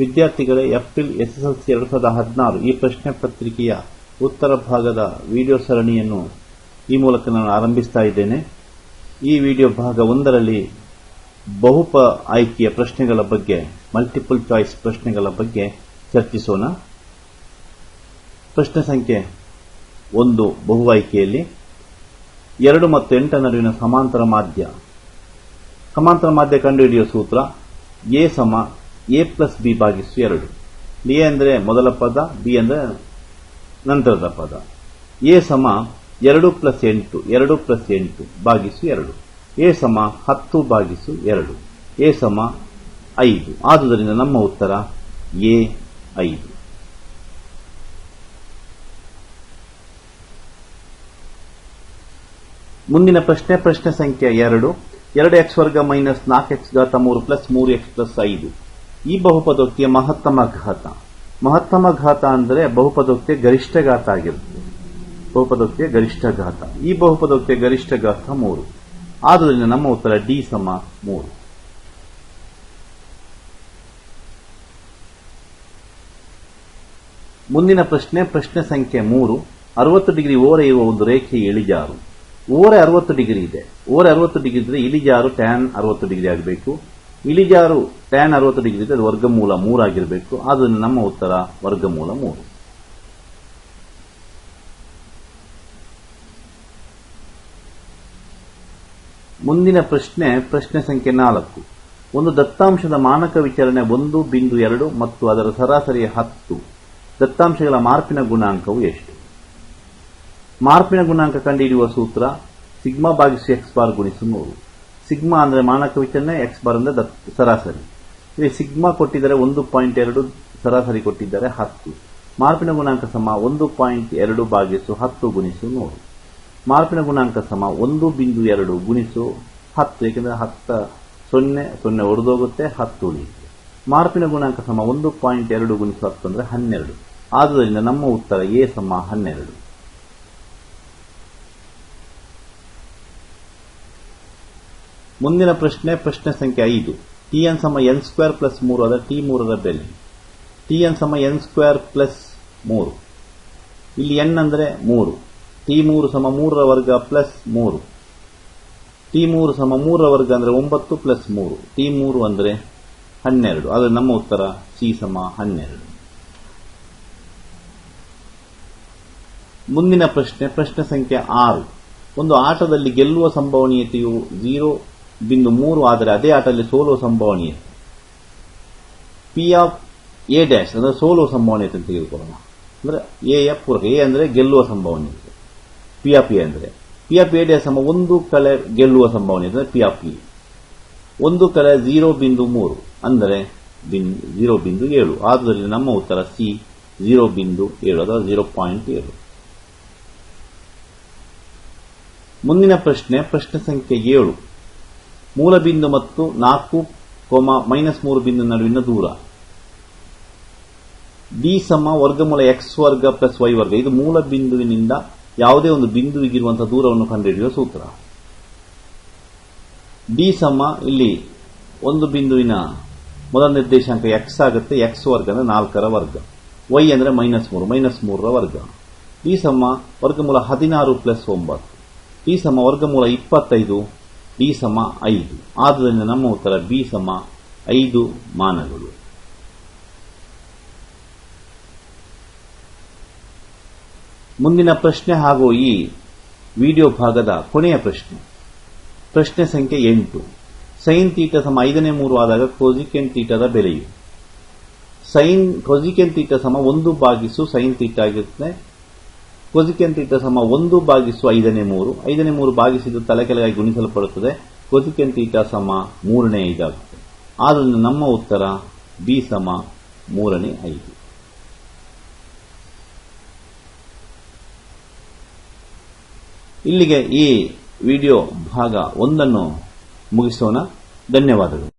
ವಿದ್ಯಾರ್ಥಿಗಳೇ, April SSLC 2016 ಈ ಪ್ರಶ್ನೆ ಪತ್ರಿಕೆಯ ಉತ್ತರ ಭಾಗದ ವಿಡಿಯೋ ಸರಣಿಯನ್ನು ಈ ಮೂಲಕ ನಾನು ಆರಂಭಿಸ್ತಾ ಇದ್ದೇನೆ. ಈ ವಿಡಿಯೋ ಭಾಗ 1ರಲ್ಲಿ ಬಹುಪ ಆಯ್ಕೆಯ ಪ್ರಶ್ನೆಗಳ ಬಗ್ಗೆ, ಮಲ್ಟಿಪಲ್ ಚಾಯ್ಸ್ ಪ್ರಶ್ನೆಗಳ ಬಗ್ಗೆ ಚರ್ಚಿಸೋಣ. ಪ್ರಶ್ನೆ ಸಂಖ್ಯೆ 1, ಬಹು ಆಯ್ಕೆಯಲ್ಲಿ 2 ಮತ್ತು 8 ನಡುವಿನ ಸಮಾಂತರ ಮಾಧ್ಯ. ಸಮಾಂತರ ಮಾಧ್ಯ ಕಂಡುಹಿಡಿಯುವ ಸೂತ್ರ A = A + B / 2. A ಅಂದರೆ ಮೊದಲ ಪದ, B ಅಂದರೆ ನಂತರದ ಪದ. A = 2 + 8, 2 + 8 / 2. A = 10 / 2. A = 5. ಆದುದರಿಂದ ನಮ್ಮ ಉತ್ತರ A 5. ಮುಂದಿನ ಪ್ರಶ್ನೆ ಸಂಖ್ಯೆ 2, 2x² - 4x³ + 3x + 5. ಈ ಬಹುಪದೋಕ್ತಿಯ ಮಹತ್ತಮ ಘಾತ. ಮಹತ್ತಮ ಘಾತ ಅಂದರೆ ಬಹುಪದೋಕ್ತಿಯ ಗರಿಷ್ಠ ಘಾತ ಆಗಿರುತ್ತದೆ. ಬಹುಪದೋಕ್ತಿಯ ಗರಿಷ್ಠ ಘಾತ. ಈ ಬಹುಪದೋಕ್ತಿಯ ಗರಿಷ್ಠ ಘಾತ 3. ಆದುದರಿಂದ ನಮ್ಮ ಉತ್ತರ D = 3. ಮುಂದಿನ ಪ್ರಶ್ನೆ ಸಂಖ್ಯೆ 3, 60 ಡಿಗ್ರಿ ಓರೆ ಇರುವ ಒಂದು ರೇಖೆಯ ಇಳಿಜಾರು. ಓರೆ 60 ಡಿಗ್ರಿ ಇದೆ. ಓರೆ 60 ಡಿಗ್ರಿ ಇದ್ರೆ ಇಳಿಜಾರು tan 60 ಡಿಗ್ರಿ ಆಗಬೇಕು. ಇಳಿಜಾರು tan 60 ಡಿಗ್ರಿ ಇದ್ರೆ ಅದು ವರ್ಗಮೂಲ 3 ಆಗಿರಬೇಕು. ಆದ್ದರಿಂದ ನಮ್ಮ ಉತ್ತರ ವರ್ಗಮೂಲ 3. ಮುಂದಿನ ಪ್ರಶ್ನೆ ಸಂಖ್ಯೆ 4, ಒಂದು ದತ್ತಾಂಶದ ಮಾನಕ ವಿಚಲನೆ 1.2 ಮತ್ತು ಅದರ ಸರಾಸರಿ 10. ದತ್ತಾಂಶಗಳ ಮಾರ್ಪಿನ ಗುಣಾಂಕವು ಎಷ್ಟು? ಮಾರ್ಪಿನ ಗುಣಾಂಕ ಕಂಡುಹಿಡಿಯುವ ಸೂತ್ರ σ/x⁻ × 100. ಸಿಗ್ಮಾ ಅಂದರೆ ಮಾನಕ ವಿಚಲನೆ, x ಬಾರ್ ಅಂದರೆ ಸರಾಸರಿ. ಇಲ್ಲಿ ಸಿಗ್ಮಾ ಕೊಟ್ಟಿದ್ದಾರೆ 1.2, ಸರಾಸರಿ ಕೊಟ್ಟಿದ್ದಾರೆ 10. ಮಾರ್ಪಿನ ಗುಣಾಂಕ 1.2 / 10 × 100. ಮಾರ್ಪಿನ ಗುಣಾಂಕ 1.2 × 10, ಏಕೆಂದರೆ 10 0 ಹೊಡೆದೋಗುತ್ತೆ, 10 ಉಳಿಯುತ್ತೆ. ಮಾರ್ಪಿನ ಗುಣಾಂಕ 1.2 × 10 ಅಂದರೆ 12. ಆದುದರಿಂದ ನಮ್ಮ ಉತ್ತರ A = 12. ಮುಂದಿನ ಪ್ರಶ್ನೆ ಸಂಖ್ಯೆ 5, Tn = n² + 3 ಅದರ T3 ರ ಬೆಲೆ. Tn = n² + 3. ಇಲ್ಲಿ n ಅಂದರೆ 3. T3 = 3 ರ ವರ್ಗ ಪ್ಲಸ್ 3. T3 = 3 ರ ವರ್ಗ ಅಂದರೆ 9 + 3. T3 ಅಂದರೆ 12. ಆದರೆ ನಮ್ಮ ಉತ್ತರ C = 12. ಮುಂದಿನ ಪ್ರಶ್ನೆ ಸಂಖ್ಯೆ 6, ಒಂದು ಆಟದಲ್ಲಿ ಗೆಲ್ಲುವ ಸಂಭವನೀಯತೆಯು 0.3 ಆದರೆ ಅದೇ ಆಟದಲ್ಲಿ ಸೋಲುವ ಸಂಭವನೀಯತೆ P(a') ಅಂದರೆ ಸೋಲುವ ಸಂಭವನೀಯತೆ ಅಂತ ತೆಗೆದುಕೊಳ್ಳೋಣ. ಅಂದರೆ A ಯ ಪೂರಕ. A ಅಂದರೆ ಗೆಲ್ಲುವ ಸಂಭವನೀಯತೆ, P(a) ಅಂದರೆ P(a') = 1 - ಗೆಲ್ಲುವ ಸಂಭವನೀಯತೆ ಅಂದರೆ P(a). 1 - 0.3 ಅಂದರೆ 0.7. ಆದುದರಿಂದ ನಮ್ಮ ಉತ್ತರ C 0.7 ಅಥವಾ 0.7. ಮುಂದಿನ ಪ್ರಶ್ನೆ ಸಂಖ್ಯೆ 7, ಮೂಲ ಬಿಂದು ಮತ್ತು 4, -3 ಬಿಂದು ನಡುವಿನ ದೂರ. D = ವರ್ಗಮೂಲ x² + y². ಇದು ಮೂಲ ಬಿಂದುವಿನಿಂದ ಯಾವುದೇ ಒಂದು ಬಿಂದುವಿಗಿರುವಂತಹ ದೂರವನ್ನು ಕಂಡುಹಿಡಿಯುವ ಸೂತ್ರ. D = ಇಲ್ಲಿ ಒಂದು ಬಿಂದುವಿನ ಮೊದಲ ನಿರ್ದೇಶಾಂಕ x ಆಗುತ್ತೆ, x² ಅಂದರೆ 4 ರ ವರ್ಗ, y ಅಂದರೆ -3 ರ ವರ್ಗ. D = ವರ್ಗಮೂಲ 16 + 9. D = ವರ್ಗಮೂಲ 25. D = 5. ಆದುದರಿಂದ ನಮ್ಮ ಉತ್ತರ B = 5 ಮಾನಗಳು. ಮುಂದಿನ ಪ್ರಶ್ನೆ ಹಾಗೂ ಈ ವಿಡಿಯೋ ಭಾಗದ ಕೊನೆಯ ಪ್ರಶ್ನೆ ಸಂಖ್ಯೆ 8, sin θ = 5/3 ಆದಾಗ cosecant θ ದ ಬೆಲೆಯು. cosecant θ = 1/sin θ ಆಗಿರುತ್ತೆ. cosecant θ = 1/5/3. 5/3 ಭಾಗಿಸಿದ್ದು ತಲೆ ಕೆಳಗಾಗಿ ಗುಣಿಸಲ್ಪಡುತ್ತದೆ. cosecant θ = 3/5 ಆಗುತ್ತೆ. ಆದ್ದರಿಂದ ನಮ್ಮ ಉತ್ತರ B = 3/5. ಇಲ್ಲಿಗೆ ಈ ವಿಡಿಯೋ ಭಾಗ 1 ಮುಗಿಸೋಣ. ಧನ್ಯವಾದಗಳು.